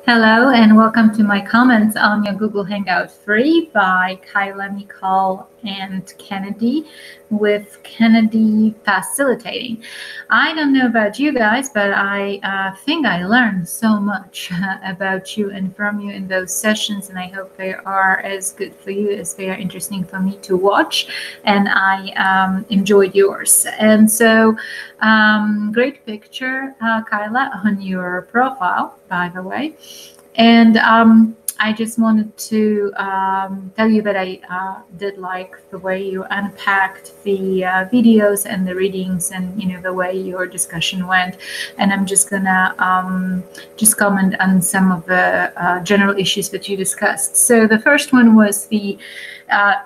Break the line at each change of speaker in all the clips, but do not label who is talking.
Hello and welcome to my comments on your Google Hangout free by Kayla, Nicole, and Kennedy, with Kennedy facilitating. I don't know about you guys, but I think I learned so much about you and from you in those sessions, and I hope they are as good for you as they are interesting for me to watch, and I enjoyed yours. And so great picture, Kayla, on your profile, by the way. And I just wanted to tell you that I did like the way you unpacked the videos and the readings, and the way your discussion went. And I'm just gonna just comment on some of the general issues that you discussed. So the first one was the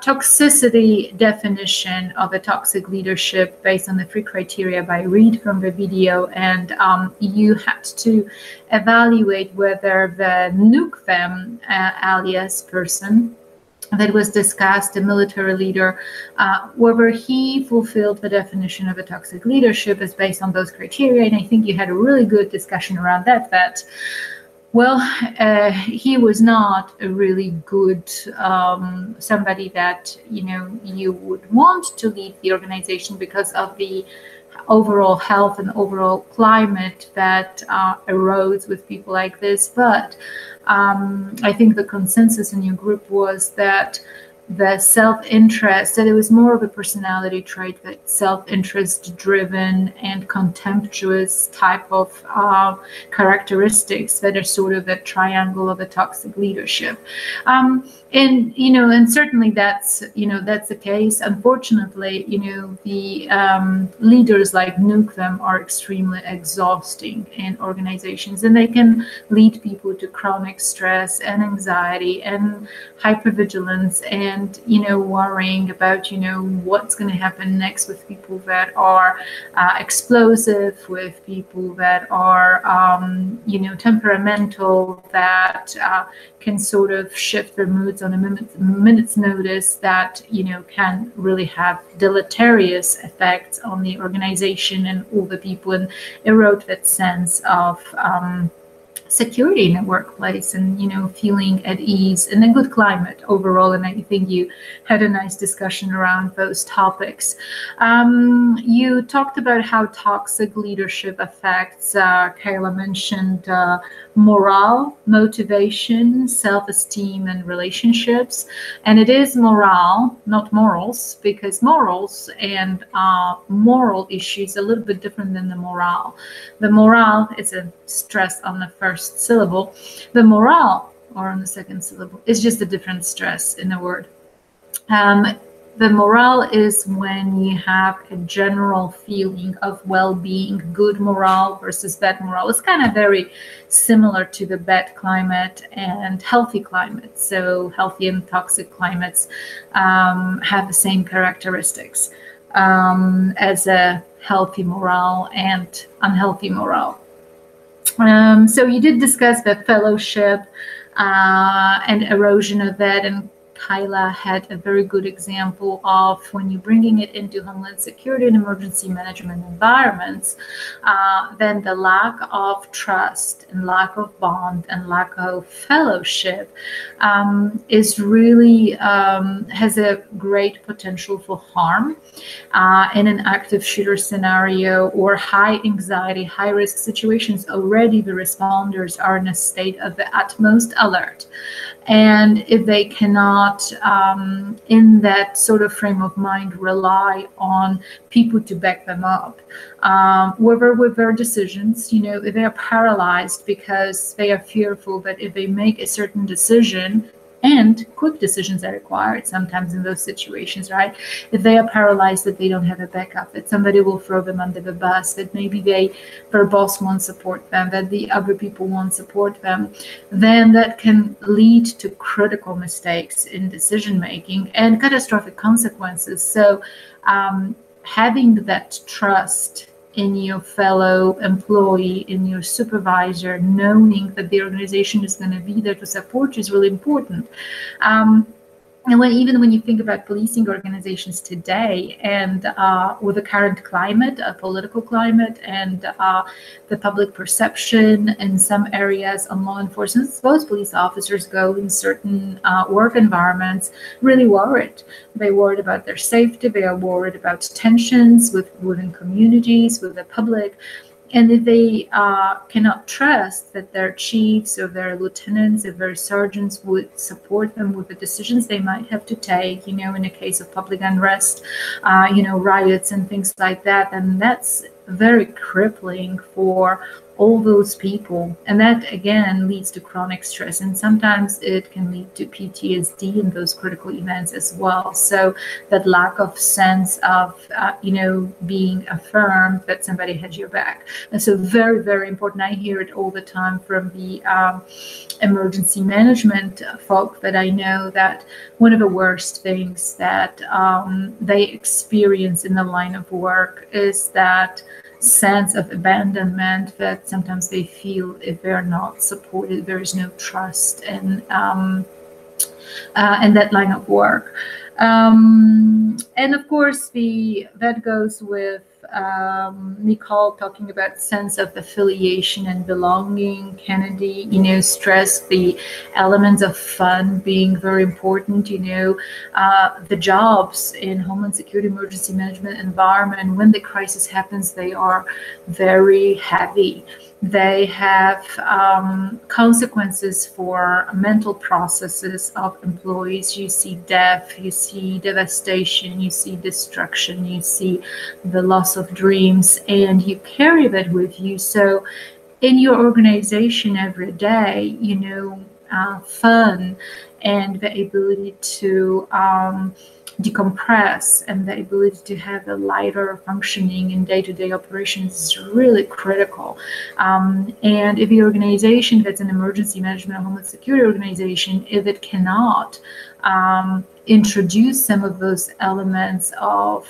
toxicity definition of a toxic leadership based on the 3 criteria by Reed from the video, and you had to evaluate whether the nuke them alias person that was discussed, the military leader, whether he fulfilled the definition of a toxic leadership is based on those criteria. And I think you had a really good discussion around that well, he was not a really good somebody that you would want to lead the organization because of the overall health and overall climate that arose with people like this. But I think the consensus in your group was that the self-interest, that it was more of a personality trait, that self-interest driven and contemptuous type of characteristics that are sort of a triangle of a toxic leadership. And certainly that's the case. Unfortunately, the leaders like nuke them are extremely exhausting in organizations, and they can lead people to chronic stress and anxiety and hypervigilance and worrying about what's going to happen next, with people that are explosive, with people that are temperamental, that can sort of shift their moods on a minute's notice, that can really have deleterious effects on the organization and all the people, and erode that sense of security in the workplace, and feeling at ease in a good climate overall. And I think you had a nice discussion around those topics. You talked about how toxic leadership affects, Kayla mentioned morale, motivation, self-esteem, and relationships. And it is morale, not morals, because morals and moral issues are a little bit different than the morale. The morale is a stress on the first syllable. The morale, or on the second syllable, is just a different stress in the word. The morale is when you have a general feeling of well-being, good morale versus bad morale. It's kind of very similar to the bad climate and healthy climate. So healthy and toxic climates have the same characteristics as a healthy morale and unhealthy morale. So you did discuss the fellowship and erosion of that, and Kayla had a very good example of when you're bringing it into Homeland Security and emergency management environments, then the lack of trust and lack of bond and lack of fellowship is really has a great potential for harm in an active shooter scenario or high anxiety, high risk situations. Already the responders are in a state of the utmost alert. And if they cannot, in that sort of frame of mind, rely on people to back them up, whether with their decisions, if they are paralyzed because they are fearful that if they make a certain decision, and quick decisions are required sometimes in those situations, right? If they are paralyzed, that they don't have a backup, that somebody will throw them under the bus, that maybe their boss won't support them, that the other people won't support them, then that can lead to critical mistakes in decision making and catastrophic consequences. So having that trust in your fellow employee, in your supervisor, knowing that the organization is going to be there to support you is really important. And even when you think about policing organizations today, and with the current climate, political climate, and the public perception in some areas on law enforcement, most police officers go in certain work environments really worried. They're worried about their safety. They are worried about tensions within communities, with the public. And if they cannot trust that their chiefs or their lieutenants or their sergeants would support them with the decisions they might have to take, in a case of public unrest, riots and things like that, then that's very crippling for all those people. And that, again, leads to chronic stress. And sometimes it can lead to PTSD in those critical events as well. So that lack of sense of, being affirmed that somebody has your back. And so very, very important. I hear it all the time from the emergency management folk that I know, that one of the worst things that they experience in the line of work is that sense of abandonment that sometimes they feel if they're not supported. There is no trust in that line of work. And of course, that goes with Nicole talking about sense of affiliation and belonging. Kennedy, stressed the elements of fun being very important. The jobs in Homeland Security emergency management environment, when the crisis happens, they are very heavy. They have consequences for mental processes of employees. You see death, you see devastation, you see destruction, you see the loss of dreams, and you carry that with you. So in your organization every day, fun and the ability to decompress and the ability to have a lighter functioning in day-to-day operations is really critical. And if the organization that's an emergency management or homeland security organization, if it cannot introduce some of those elements of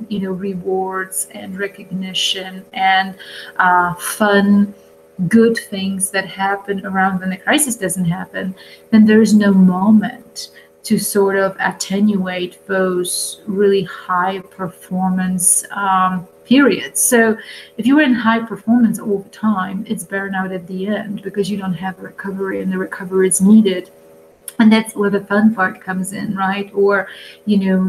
rewards and recognition and fun, good things that happen around when the crisis doesn't happen, then there is no moment to sort of attenuate those really high performance periods. So if you were in high performance all the time, it's burnout at the end because you don't have recovery, and the recovery is needed. And that's where the fun part comes in, right? Or,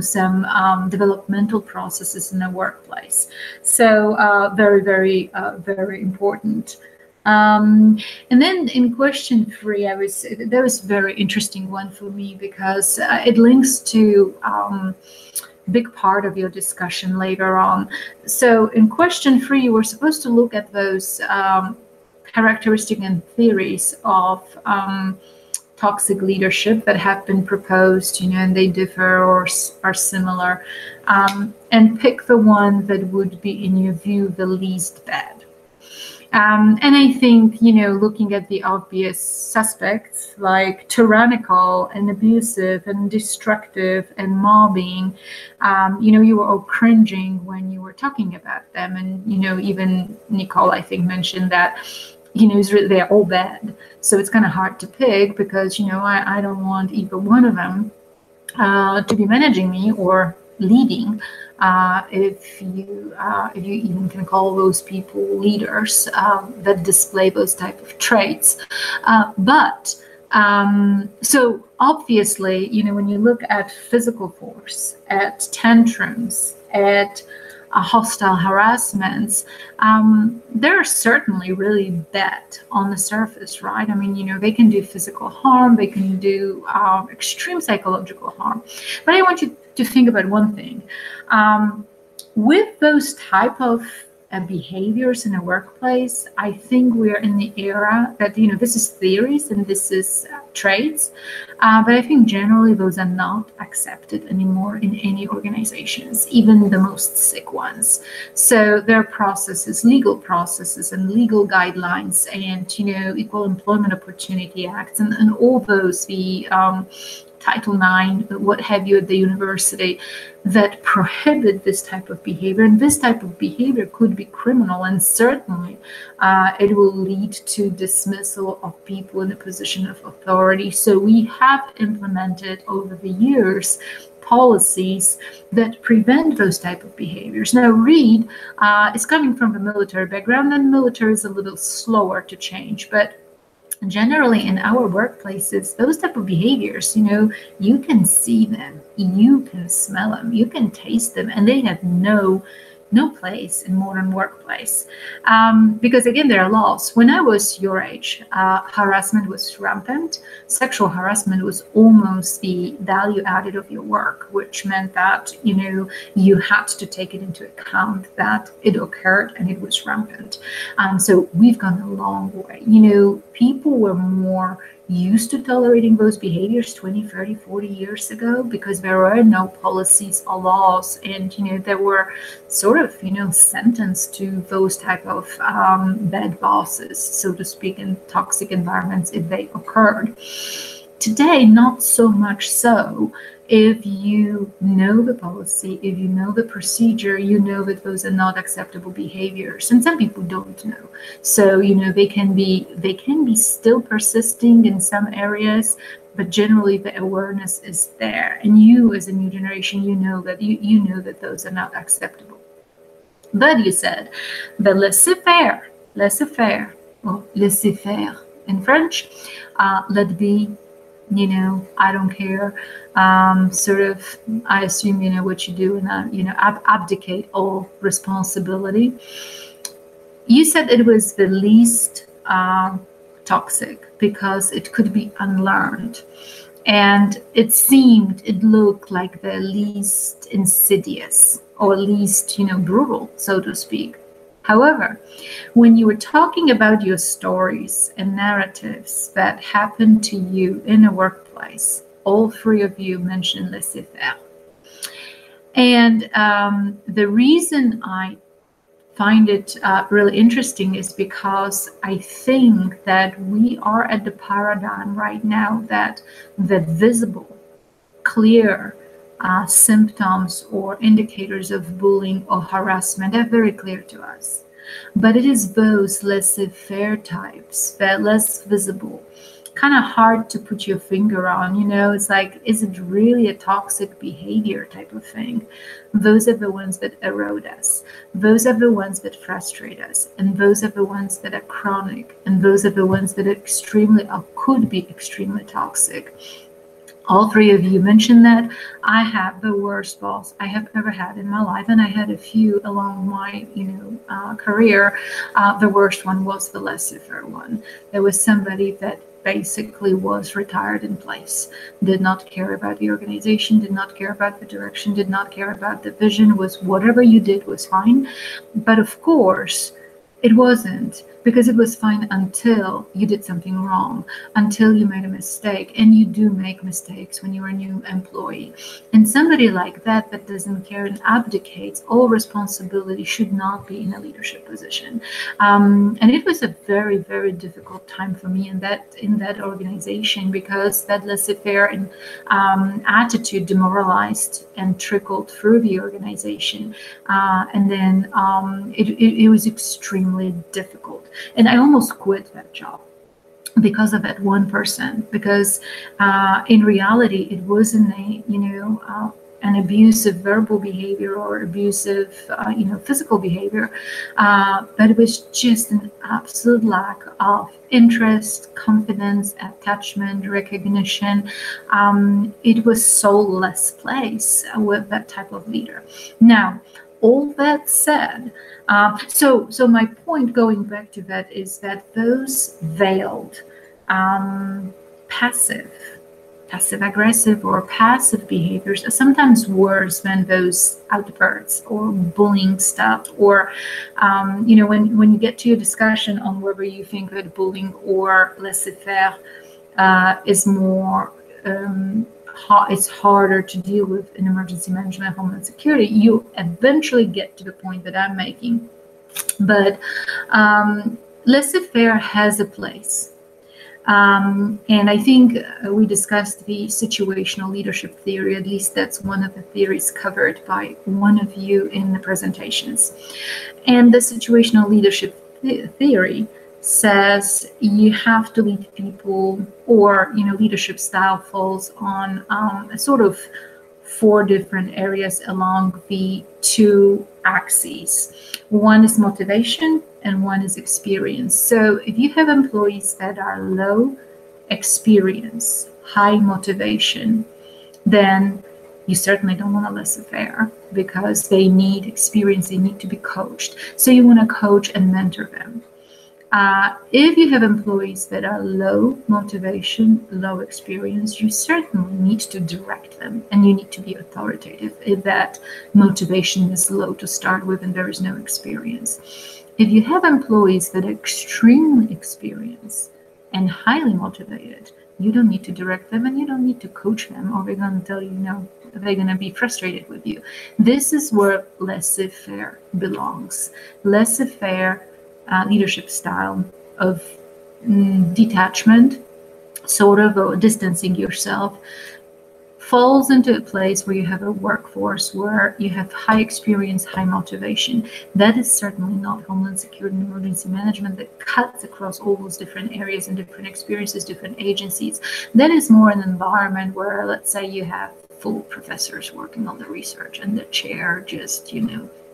some developmental processes in the workplace. So very, very, very important. And then in question 3, that was a very interesting one for me because it links to big part of your discussion later on. So in question 3, you were supposed to look at those characteristics and theories of toxic leadership that have been proposed, and they differ or are similar, and pick the one that would be, in your view, the least bad. And I think, looking at the obvious suspects like tyrannical and abusive and destructive and mobbing, you were all cringing when you were talking about them. And, even Nicole, I think, mentioned that, they're all bad. So it's kind of hard to pick because, I don't want either one of them to be managing me or leading. If you even can call those people leaders that display those type of traits. So obviously, when you look at physical force, at tantrums, at hostile harassments, they're certainly really bad on the surface, right? I mean, they can do physical harm, they can do extreme psychological harm. But I want you to think about one thing. With those type of behaviors in a workplace, I think we are in the era that, this is theories and this is traits, but I think generally those are not accepted anymore in any organizations, even the most sick ones. So there are processes, legal processes and legal guidelines and, Equal Employment Opportunity Acts and all those, the Title IX, what have you, at the university, that prohibit this type of behavior. And this type of behavior could be criminal, and certainly it will lead to dismissal of people in a position of authority. So we have implemented over the years policies that prevent those type of behaviors. Now, Reed is coming from the military background, and military is a little slower to change, but generally in our workplaces, those type of behaviors, you can see them, you can smell them, you can taste them, and they have no place in modern workplace. Because again, there are laws. When I was your age, harassment was rampant. Sexual harassment was almost the value added of your work, which meant that, you had to take it into account that it occurred and it was rampant. So we've gone a long way. People were more used to tolerating those behaviors 20, 30, 40 years ago because there were no policies or laws, and there were sort of sentenced to those type of bad bosses, so to speak, in toxic environments if they occurred. Today, not so much so. If you know the policy, if you know the procedure, you know that those are not acceptable behaviors. And some people don't know. So, they can be still persisting in some areas, but generally the awareness is there. And you, as a new generation, you know that those are not acceptable. But you said the laissez-faire, or laissez-faire in French, let be. I don't care. Sort of, I assume you know what you do, and abdicate all responsibility. You said it was the least toxic because it could be unlearned, and it looked like the least insidious, or least brutal, so to speak. However, when you were talking about your stories and narratives that happened to you in a workplace, all three of you mentioned laissez-faire. And the reason I find it really interesting is because I think that we are at the paradigm right now that the visible, clear symptoms or indicators of bullying or harassment are very clear to us. But it is those laissez-faire types that are less visible, kind of hard to put your finger on. It's like, is it really a toxic behavior type of thing? Those are the ones that erode us. Those are the ones that frustrate us. And those are the ones that are chronic. And those are the ones that are extremely, or could be extremely toxic. All three of you mentioned that. I have the worst boss I have ever had in my life, and I had a few along my, career. The worst one was the laissez-faire one. There was somebody that basically was retired in place, did not care about the organization, did not care about the direction, did not care about the vision, was whatever you did was fine. But of course, it wasn't, because it was fine until you did something wrong, until you made a mistake. And you do make mistakes when you're a new employee. And somebody like that doesn't care and abdicates all responsibility should not be in a leadership position. And it was a very, very difficult time for me in that organization, because that laissez-faire attitude demoralized and trickled through the organization. And then it was extremely difficult. And I almost quit that job because of that one person, because in reality, it wasn't an abusive verbal behavior or abusive, physical behavior, but it was just an absolute lack of interest, confidence, attachment, recognition. It was soulless place with that type of leader. Now, all that said, so my point going back to that is that those veiled, passive-aggressive or passive behaviors are sometimes worse than those outbursts or bullying stuff. Or, when you get to your discussion on whether you think that bullying or laissez-faire is more it's harder to deal with in emergency management, homeland security, you eventually get to the point that I'm making. But laissez-faire has a place. And I think we discussed the situational leadership theory. At least that's one of the theories covered by one of you in the presentations. And the situational leadership theory says you have to lead people, or leadership style falls on a sort of 4 different areas along the 2 axes. One is motivation and one is experience. So if you have employees that are low experience, high motivation, then you certainly don't want to laissez-faire, because they need experience, they need to be coached. So you want to coach and mentor them. If you have employees that are low motivation, low experience, you certainly need to direct them, and you need to be authoritative if that motivation is low to start with and there is no experience. If you have employees that are extremely experienced and highly motivated, you don't need to direct them and you don't need to coach them, or they're going to tell you no, they're going to be frustrated with you. This is where laissez-faire belongs. Laissez-faire leadership style of detachment, sort of, or distancing yourself, falls into a place where you have a workforce where you have high experience, high motivation. That is certainly not Homeland Security and emergency management that cuts across all those different areas and different experiences, different agencies. That is more an environment where, let's say, you have full professors working on the research and the chair just,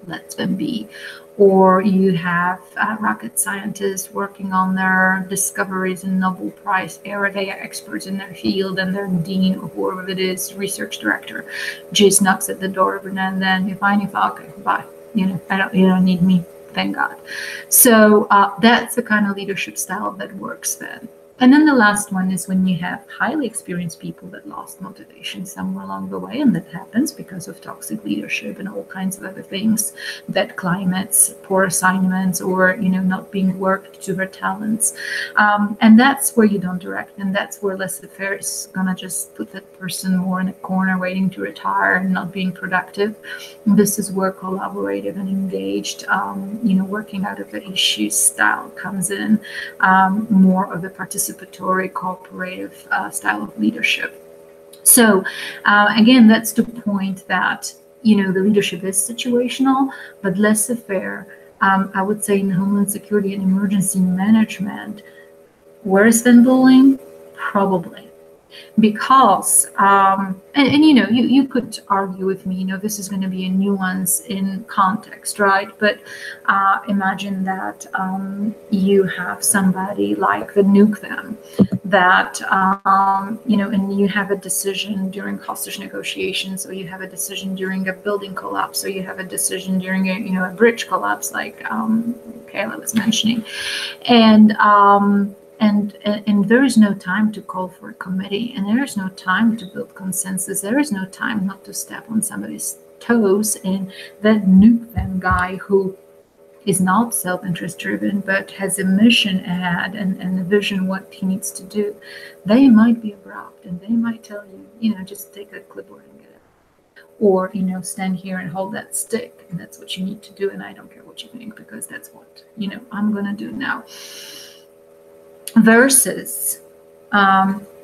lets them be. Or you have rocket scientists working on their discoveries in Nobel Prize era. They are experts in their field, and their dean or whoever it is, research director, just knocks at the door every now and then. You're fine, okay, bye. You don't need me, thank God. So that's the kind of leadership style that works then. And then the last one is when you have highly experienced people that lost motivation somewhere along the way, and that happens because of toxic leadership and all kinds of other things, bad climates, poor assignments, or not being worked to their talents. And that's where you don't direct, and that's where laissez-faire is gonna just put that person more in a corner waiting to retire and not being productive. This is where collaborative and engaged, working out of the issues style comes in, more of the participatory, cooperative style of leadership. So again, that's the point that the leadership is situational, but laissez-faire. I would say in Homeland Security and emergency management, worse than bullying, probably. Because you could argue with me, this is going to be a nuance in context, right? But imagine that you have somebody like the nuke them, that and you have a decision during hostage negotiations, or you have a decision during a building collapse, or you have a decision during a bridge collapse, like Kayla was mentioning, and there is no time to call for a committee, and there is no time to build consensus. There is no time not to step on somebody's toes. And that nuke them guy who is not self-interest driven, but has a mission ahead and a vision what he needs to do, they might be abrupt, and they might tell you, just take that clipboard and get it. Or, stand here and hold that stick, and that's what you need to do, and I don't care what you think, because that's what, I'm going to do now. Versus,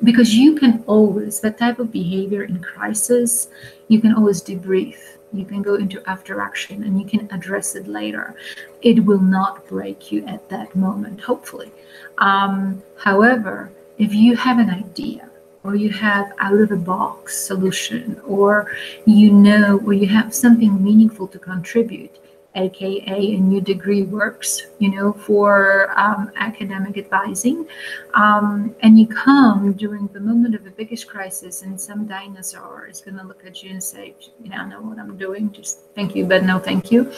because you can always, that type of behavior in crisis, you can always debrief. You can go into after action and you can address it later. It will not break you at that moment, hopefully. However, if you have an idea, or you have out of the box solution, or or you have something meaningful to contribute, aka a new degree works, for academic advising, and you come during the moment of the biggest crisis, and some dinosaur is going to look at you and say, I know what I'm doing, just thank you, but no thank you.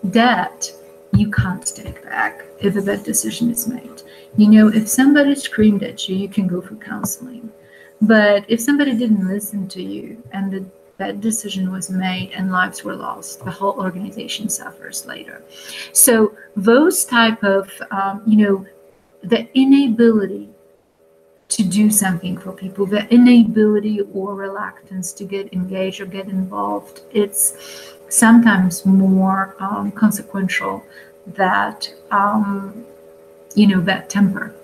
That you can't take back if a bad decision is made. If somebody screamed at you, you can go for counseling. But if somebody didn't listen to you, and that decision was made and lives were lost, the whole organization suffers later. So those type of, the inability to do something for people, the inability or reluctance to get engaged or get involved, it's sometimes more consequential that, that temper.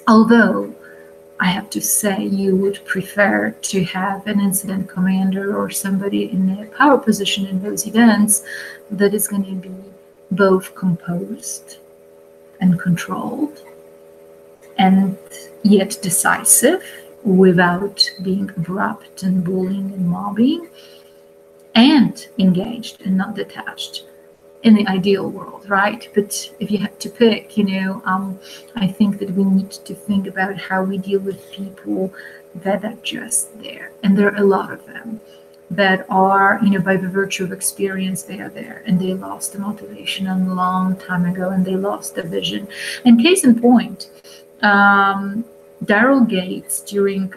Although I have to say, you would prefer to have an incident commander or somebody in a power position in those events that is going to be both composed and controlled and yet decisive without being abrupt and bullying and mobbing, and engaged and not detached in the ideal world, right? But if you had to pick, I think that we need to think about how we deal with people that are just there. And there are a lot of them that are, by the virtue of experience, they are there and they lost the motivation a long time ago and they lost the vision. And case in point, Daryl Gates, during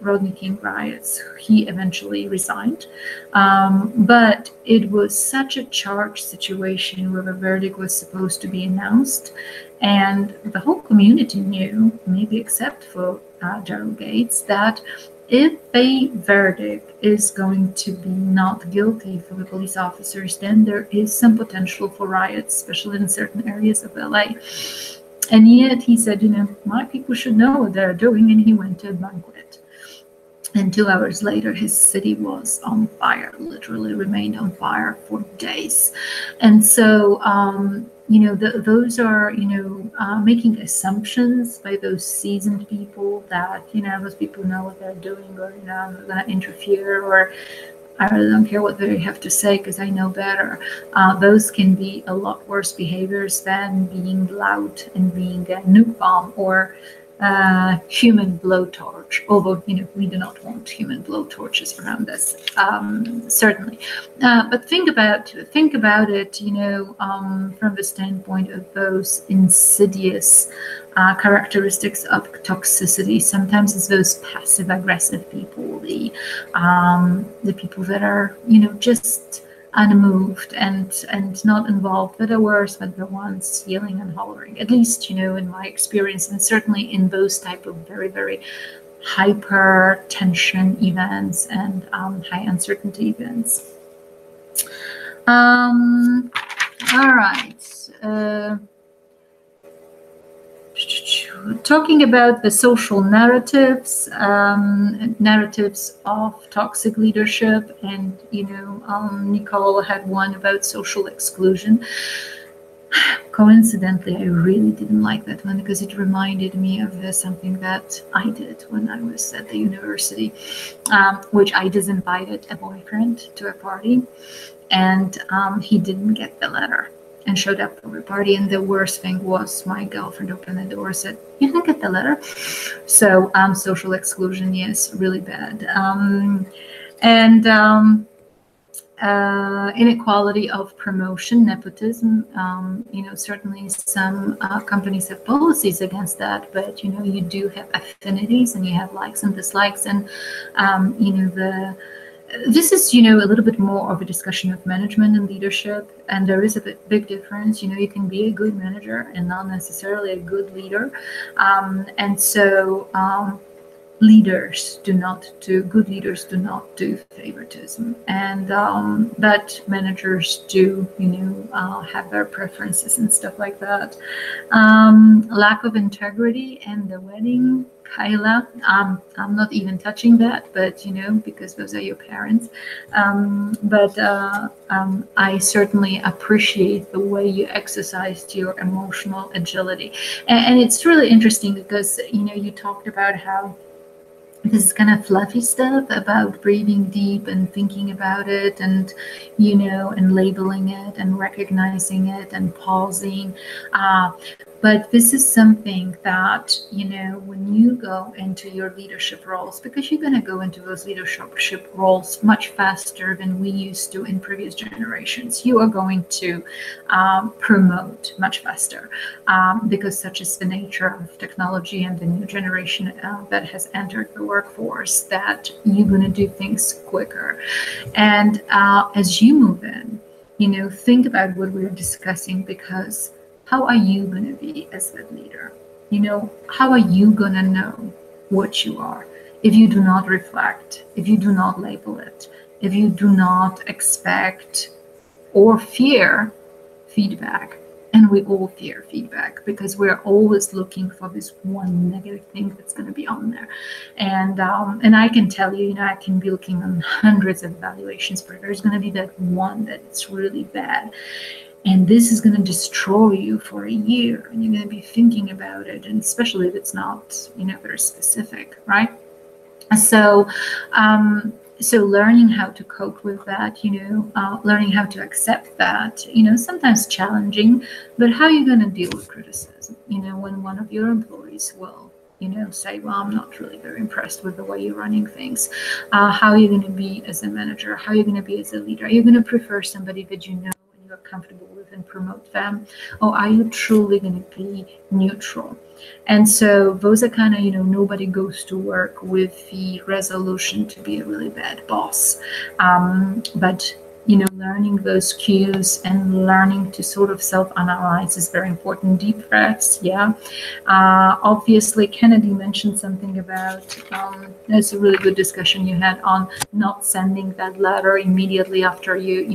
Rodney King riots, he eventually resigned. But it was such a charged situation where the verdict was supposed to be announced. And the whole community knew, maybe except for Daryl Gates, that if a verdict is going to be not guilty for the police officers, then there is some potential for riots, especially in certain areas of LA. And yet he said, my people should know what they're doing. And he went to a banquet. And 2 hours later, his city was on fire, literally remained on fire for days. And so, those are, making assumptions by those seasoned people that, those people know what they're doing, or, I'm not going to interfere, or I really don't care what they have to say because I know better. Those can be a lot worse behaviors than being loud and being a nuke bomb or human blowtorch. Although, we do not want human blowtorches around us, certainly. But think about it, from the standpoint of those insidious characteristics of toxicity. Sometimes it's those passive-aggressive people, the people that are, just unmoved and not involved, that are worse than the ones yelling and hollering. At least, in my experience, and certainly in those type of very, very hyper tension events and high uncertainty events. All right. Talking about the social narratives of toxic leadership, and Nicole had one about social exclusion. Coincidentally, I really didn't like that one because it reminded me of something that I did when I was at the university, which I disinvited a boyfriend to a party, and he didn't get the letter and showed up for the party. And the worst thing was my girlfriend opened the door and said, "You didn't get the letter." So social exclusion, yes, really bad. Inequality of promotion, nepotism. Certainly some companies have policies against that, but you do have affinities and you have likes and dislikes, and this is, a little bit more of a discussion of management and leadership, and there is a big difference. You can be a good manager and not necessarily a good leader, and so good leaders do not do favoritism, and but managers do, have their preferences and stuff like that. Lack of integrity and the wedding. Kayla, I'm not even touching that, but because those are your parents. But I certainly appreciate the way you exercised your emotional agility, and it's really interesting because you talked about how this kind of fluffy stuff about breathing deep and thinking about it, and and labeling it and recognizing it and pausing. But this is something that, when you go into your leadership roles, because you're going to go into those leadership roles much faster than we used to in previous generations, you are going to promote much faster, because such is the nature of technology and the new generation that has entered the workforce, that you're going to do things quicker. And as you move in, think about what we're discussing, because how are you going to be as that leader? How are you going to know what you are if you do not reflect, if you do not label it, if you do not expect or fear feedback And we all fear feedback because we're always looking for this one negative thing that's going to be on there. And I can tell you, I can be looking on hundreds of evaluations, but there's going to be that one that's really bad. And this is going to destroy you for a year. And you're going to be thinking about it. And especially if it's not, very specific, right? So, so learning how to cope with that, learning how to accept that, sometimes challenging, but how are you going to deal with criticism? When one of your employees will, say, well, I'm not really very impressed with the way you're running things. How are you going to be as a manager? How are you going to be as a leader? Are you going to prefer somebody that you know and you're comfortable with and promote them? Or are you truly going to be neutral? And so those are kind of, nobody goes to work with the resolution to be a really bad boss. But learning those cues and learning to sort of self-analyze is very important. Deep breaths, yeah. Obviously, Kennedy mentioned something about, there's a really good discussion you had on not sending that letter immediately after you,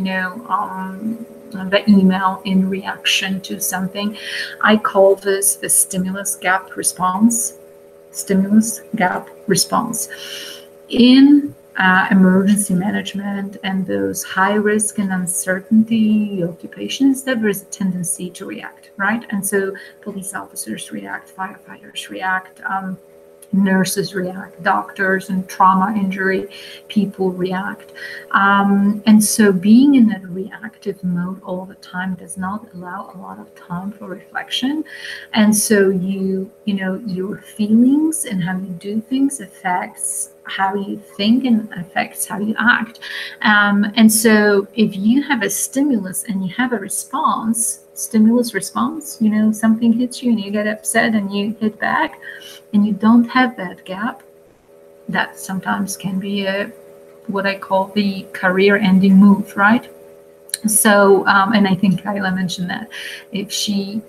the email in reaction to something. I call this the stimulus gap response. Stimulus gap response. In emergency management and those high risk and uncertainty occupations, there is a tendency to react, right? And so police officers react, firefighters react, nurses react, doctors and trauma injury people react. And so being in that reactive mode all the time does not allow a lot of time for reflection. And so your feelings and how you do things affects how you think and affects how you act. And so if you have a stimulus and you have a response, stimulus response, something hits you and you get upset and you hit back, and you don't have that gap, that sometimes can be what I call the career-ending move, right? So, and I think Kayla mentioned that if she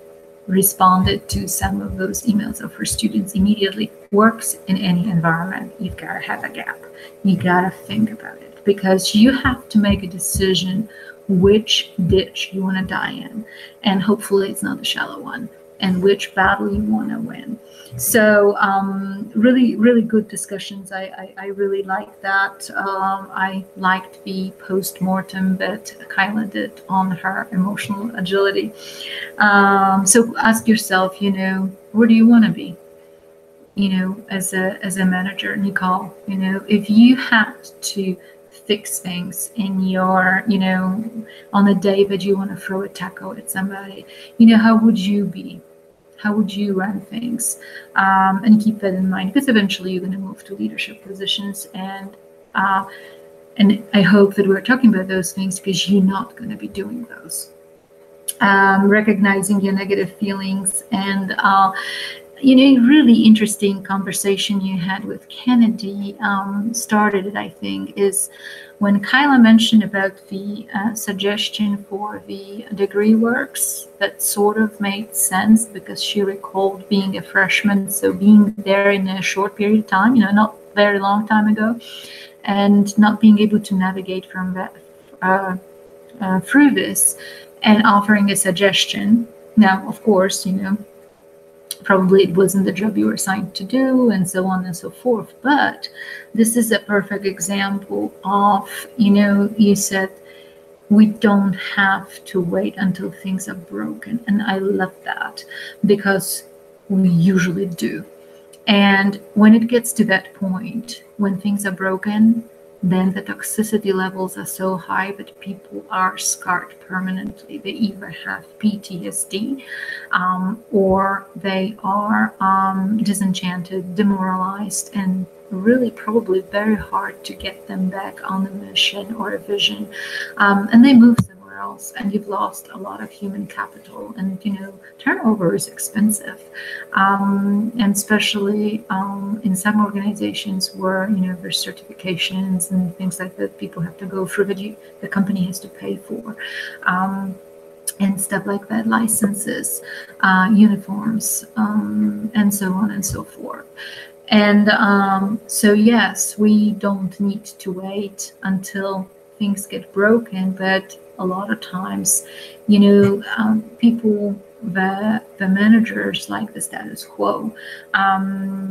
responded to some of those emails of her students immediately, works in any environment, you've got to have a gap. You got to think about it because you have to make a decision which ditch you want to die in, and hopefully it's not a shallow one, and which battle you want to win. So really, really good discussions. I really like that. I liked the post-mortem that Kayla did on her emotional agility. So ask yourself, where do you want to be? As a manager, Nicole, if you had to fix things in your, on the day that you want to throw a tackle at somebody, how would you be? How would you run things? And keep that in mind, because eventually you're going to move to leadership positions. And I hope that we're talking about those things because you're not going to be doing those. Recognizing your negative feelings and really interesting conversation you had with Kennedy started it, I think, is when Kayla mentioned about the suggestion for the degree works. That sort of made sense because she recalled being a freshman, so being there in a short period of time, not very long time ago, and not being able to navigate from that through this and offering a suggestion. Now, of course, probably it wasn't the job you were assigned to do and so on and so forth. But this is a perfect example of, you said we don't have to wait until things are broken. And I love that because we usually do. And when it gets to that point, when things are broken, then the toxicity levels are so high that people are scarred permanently. They either have PTSD or they are disenchanted, demoralized, and really probably very hard to get them back on a mission or a vision. And they move somewhere else, and you've lost a lot of human capital. And, turnover is expensive. And especially in some organizations where, there's certifications and things like that people have to go through that the company has to pay for. And stuff like that, licenses, uniforms, and so on and so forth. And so, yes, we don't need to wait until things get broken, but a lot of times, people, the managers like the status quo,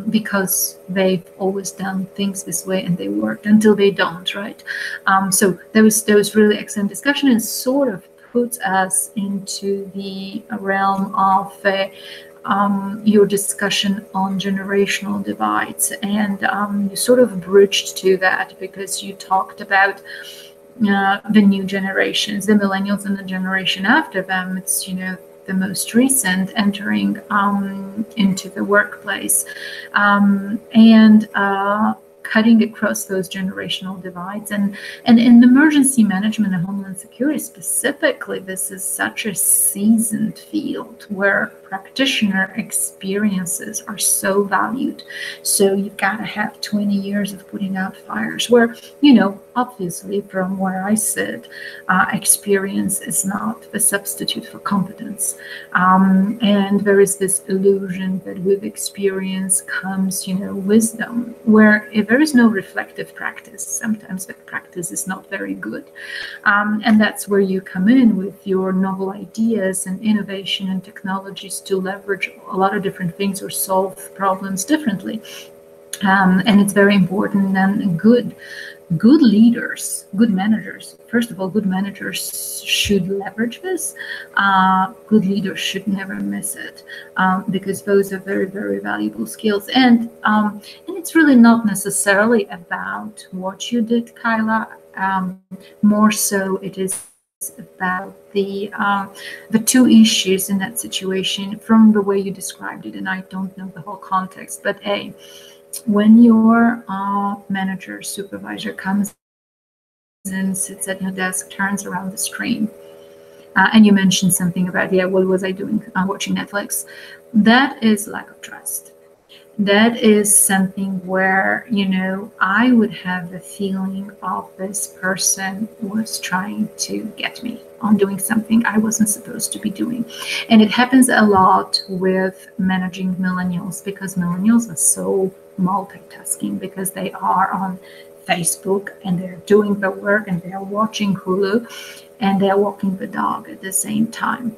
because they've always done things this way and they worked until they don't, right? So there was really excellent discussion, and sort of puts us into the realm of your discussion on generational divides, and you sort of bridged to that because you talked about the new generations, the millennials and the generation after them. It's the most recent entering into the workplace, and cutting across those generational divides. And in emergency management and homeland security specifically, this is such a seasoned field where practitioner experiences are so valued. So you've got to have 20 years of putting out fires where, obviously from where I sit, experience is not the substitute for competence. And there is this illusion that with experience comes, wisdom, where if there is no reflective practice, sometimes the practice is not very good. And that's where you come in with your novel ideas and innovation and technologies to leverage a lot of different things or solve problems differently. And it's very important. And good leaders, good managers, first of all, good managers should leverage this. Good leaders should never miss it, because those are very, very valuable skills. And it's really not necessarily about what you did, Kayla. More so it is about the two issues in that situation from the way you described it. And I don't know the whole context, but when your manager, supervisor comes in, sits at your desk, turns around the screen, and you mentioned something about, what was I doing? Watching Netflix. That is lack of trust. That is something where, I would have the feeling of this person was trying to get me on doing something I wasn't supposed to be doing. And it happens a lot with managing millennials, because millennials are so multitasking, because they are on Facebook and they're doing their work and they're watching Hulu and they're walking the dog at the same time.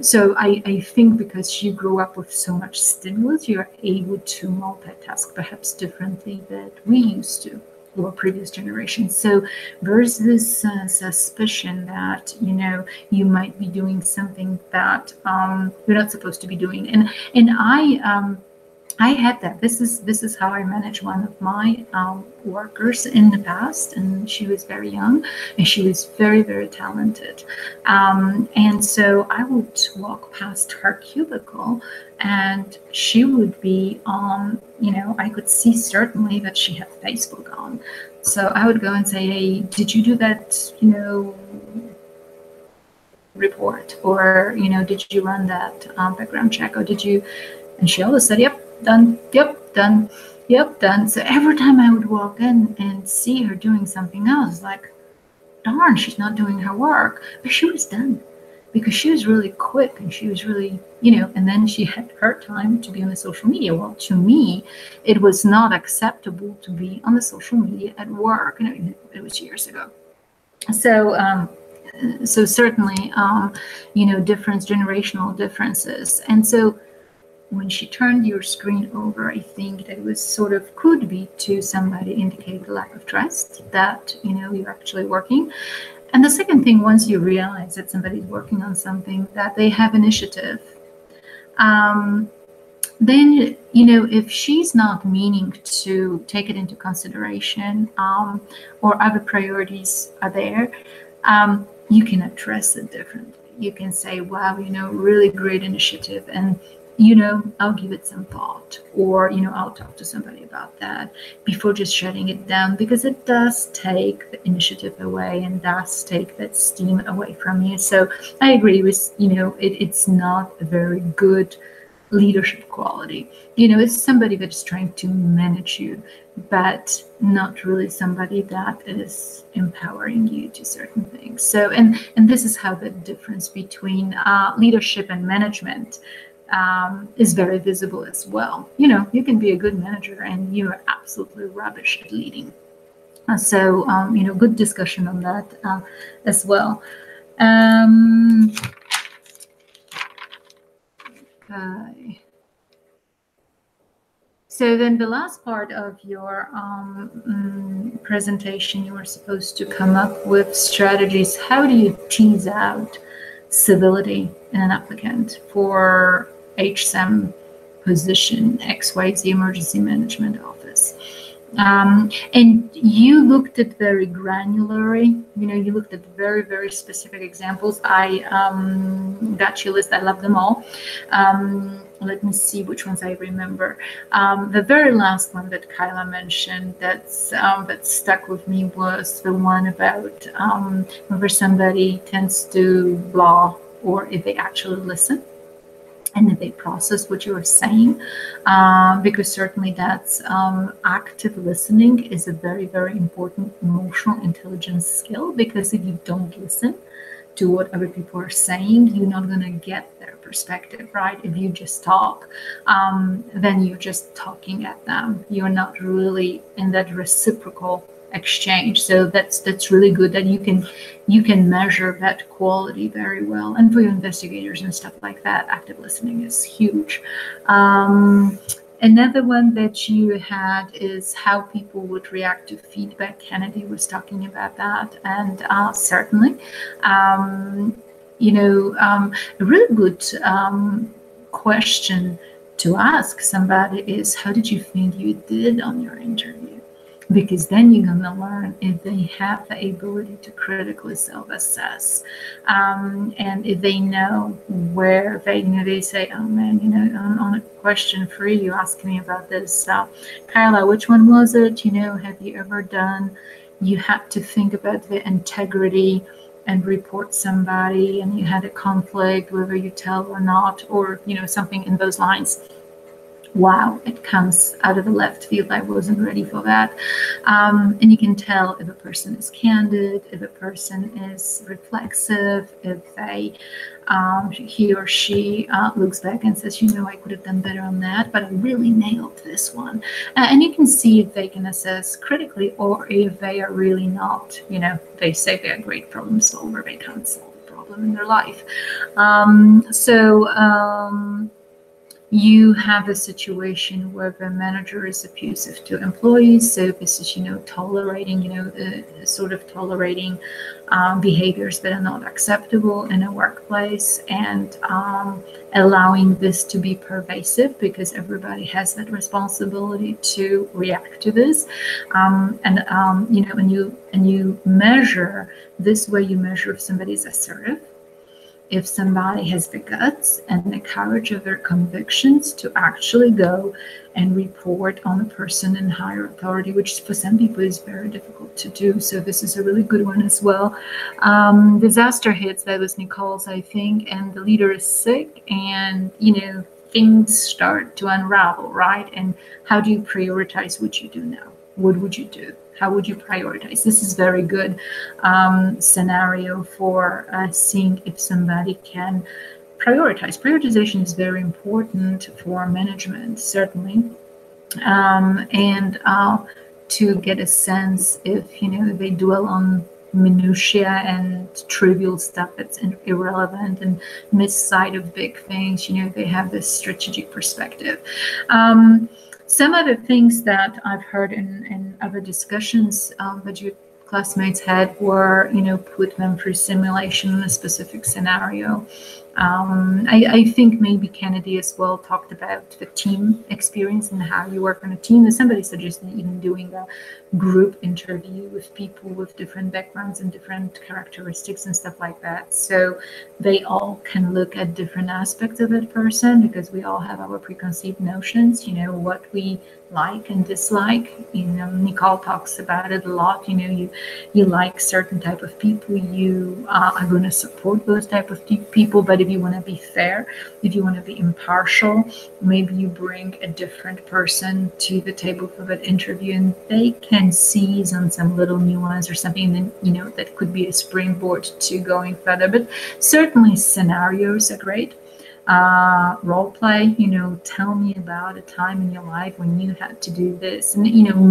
So I think because you grew up with so much stimulus, you're able to multitask perhaps differently than we used to, or previous generations. So there's this suspicion that, you might be doing something that you're not supposed to be doing. And I had that. This is how I managed one of my workers in the past, and she was very young, and she was very, very talented. And so I would walk past her cubicle, and she would be on. I could see certainly that she had Facebook on. So I would go and say, "Hey, did you do that? Report, or did you run that background check, or did you?" And she always said, "Yep. Done. Yep, done. Yep, done." So every time I would walk in and see her doing something else, like, darn, she's not doing her work. But she was done because she was really quick, and she was really, and then she had her time to be on the social media. Well, to me, it was not acceptable to be on the social media at work. It was years ago. So certainly, generational differences. And so when she turned your screen over, I think that it was sort of could be to somebody indicate a lack of trust that, you're actually working. And the second thing, once you realize that somebody's working on something, that they have initiative, then, if she's not meaning to take it into consideration, or other priorities are there, you can address it differently. You can say, wow, really great initiative, and I'll give it some thought, or, I'll talk to somebody about that before just shutting it down, because it does take the initiative away and does take that steam away from you. So I agree with, it's not a very good leadership quality. It's somebody that's trying to manage you, but not really somebody that is empowering you to certain things. So, and this is how the difference between leadership and management is very visible as well. You can be a good manager and you're absolutely rubbish at leading. Good discussion on that as well. Okay. So then the last part of your presentation, you were supposed to come up with strategies. How do you tease out civility in an applicant for HSAM position, XYZ Emergency Management Office? And you looked at very granularly, you looked at very, very specific examples. I got your list. I love them all. Let me see which ones I remember. The very last one that Kayla mentioned that stuck with me was the one about whether somebody tends to blah or if they actually listen and if they process what you're saying, because certainly that's active listening is a very, very important emotional intelligence skill, because if you don't listen to what other people are saying, you're not going to get their perspective, right? If you just talk, then you're just talking at them. You're not really in that reciprocal exchange. So that's really good that you can measure that quality very well. And for your investigators and stuff like that, active listening is huge. Another one that you had is how people would react to feedback. Kennedy was talking about that, and certainly, a really good question to ask somebody is, how did you think you did on your interview? Because then you're going to learn if they have the ability to critically self-assess, and if they know where they say, oh man, on a question for you asking me about this, Kayla, which one was it? Have you ever done? You had to think about the integrity and report somebody, and you had a conflict whether you tell or not, or something in those lines. Wow, it comes out of the left field. I wasn't ready for that. And you can tell if a person is candid, if a person is reflexive, if he or she looks back and says, I could have done better on that, but I really nailed this one. And you can see if they can assess critically, or if they are really not, they say they're a great problem solver, they can't solve a problem in their life. You have a situation where the manager is abusive to employees. So this is, tolerating, tolerating behaviors that are not acceptable in a workplace, and allowing this to be pervasive, because everybody has that responsibility to react to this. And you measure this way. You measure if somebody is assertive, if somebody has the guts and the courage of their convictions to actually go and report on a person in higher authority, which for some people is very difficult to do. So this is a really good one as well. Disaster hits, that was Nicole's, I think, and the leader is sick, and, things start to unravel, right? And how do you prioritize what you do now? What would you do? How would you prioritize? This is very good scenario for seeing if somebody can prioritize. Prioritization is very important for management, certainly, and to get a sense if they dwell on minutia and trivial stuff that's irrelevant and miss sight of big things. They have this strategic perspective. Some other things that I've heard in other discussions that your classmates had were, put them through simulation in a specific scenario. I think maybe Kennedy as well talked about the team experience and how you work on a team. Somebody suggested even doing a group interview with people with different backgrounds and different characteristics and stuff like that. So they all can look at different aspects of that person, because we all have our preconceived notions, what we like and dislike. Nicole talks about it a lot. You like certain type of people, you are going to support those type of people, but if you want to be fair, if you want to be impartial, maybe you bring a different person to the table for that interview, and they can seize on some little nuance or something that that could be a springboard to going further. But certainly scenarios are great. Role play, tell me about a time in your life when you had to do this. And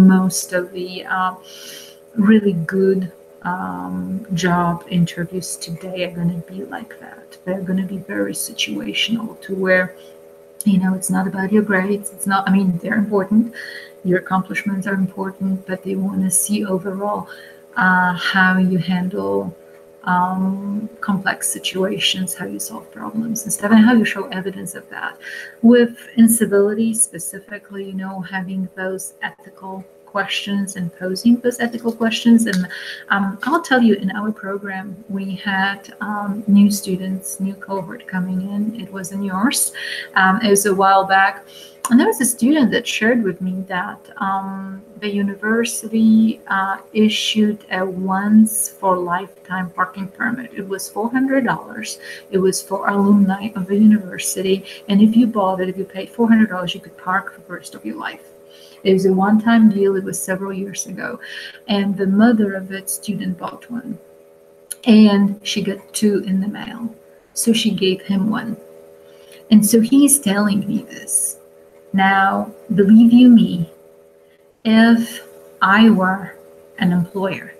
most of the really good job interviews today are going to be like that. They're going to be very situational, to where, it's not about your grades. It's not, I mean, they're important. Your accomplishments are important, but they want to see overall how you handle complex situations, how you solve problems and stuff, and how you show evidence of that. With incivility specifically, having those ethical questions and posing those ethical questions. And I'll tell you, in our program, we had new students, new cohort coming in. It was in yours. It was a while back. And there was a student that shared with me that the university issued a once for lifetime parking permit. It was $400. It was for alumni of the university. And if you bought it, if you paid $400, you could park for the rest of your life. It was a one-time deal. It was several years ago. And the mother of that student bought one. And she got two in the mail. So she gave him one. And so he's telling me this. Now, believe you me, if I were an employer,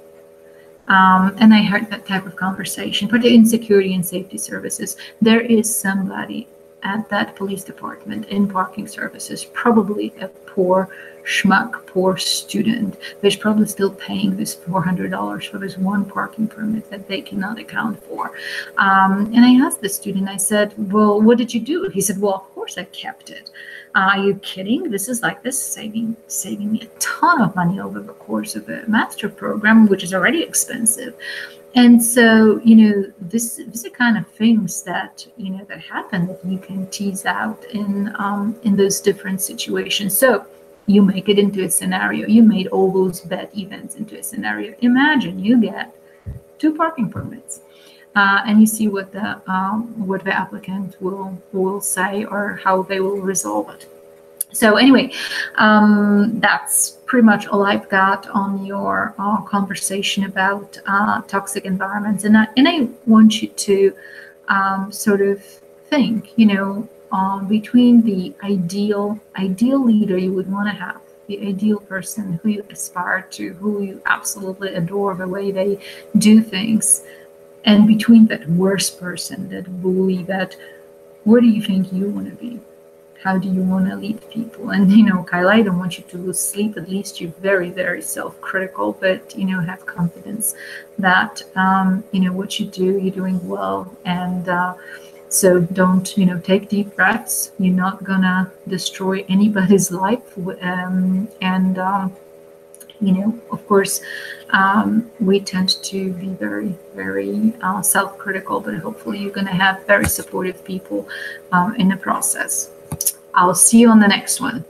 and I heard that type of conversation, particularly in security and safety services, there is somebody at that police department in parking services, probably a poor schmuck, poor student, that's probably still paying this $400 for this one parking permit that they cannot account for. And I asked the student, I said, well, what did you do? He said, well, of course I kept it. Are you kidding? This is saving me a ton of money over the course of a master program, which is already expensive. And so, this are kind of things that, that happen, that you can tease out in those different situations. So you make it into a scenario. You made all those bad events into a scenario. Imagine you get two parking permits. And you see what the applicant will say, or how they will resolve it. So anyway, that's pretty much all I've got on your conversation about toxic environments. And I want you to sort of think, between the ideal leader you would want to have, the ideal person who you aspire to, who you absolutely adore the way they do things, and between that worst person, that bully, where do you think you want to be? How do you want to lead people? And, Kayla, I don't want you to lose sleep. At least you're very, very self-critical, but, have confidence that, what you do, you're doing well. And so don't, take deep breaths. You're not going to destroy anybody's life. Of course, we tend to be very, very self-critical, but hopefully you're going to have very supportive people in the process. I'll see you on the next one.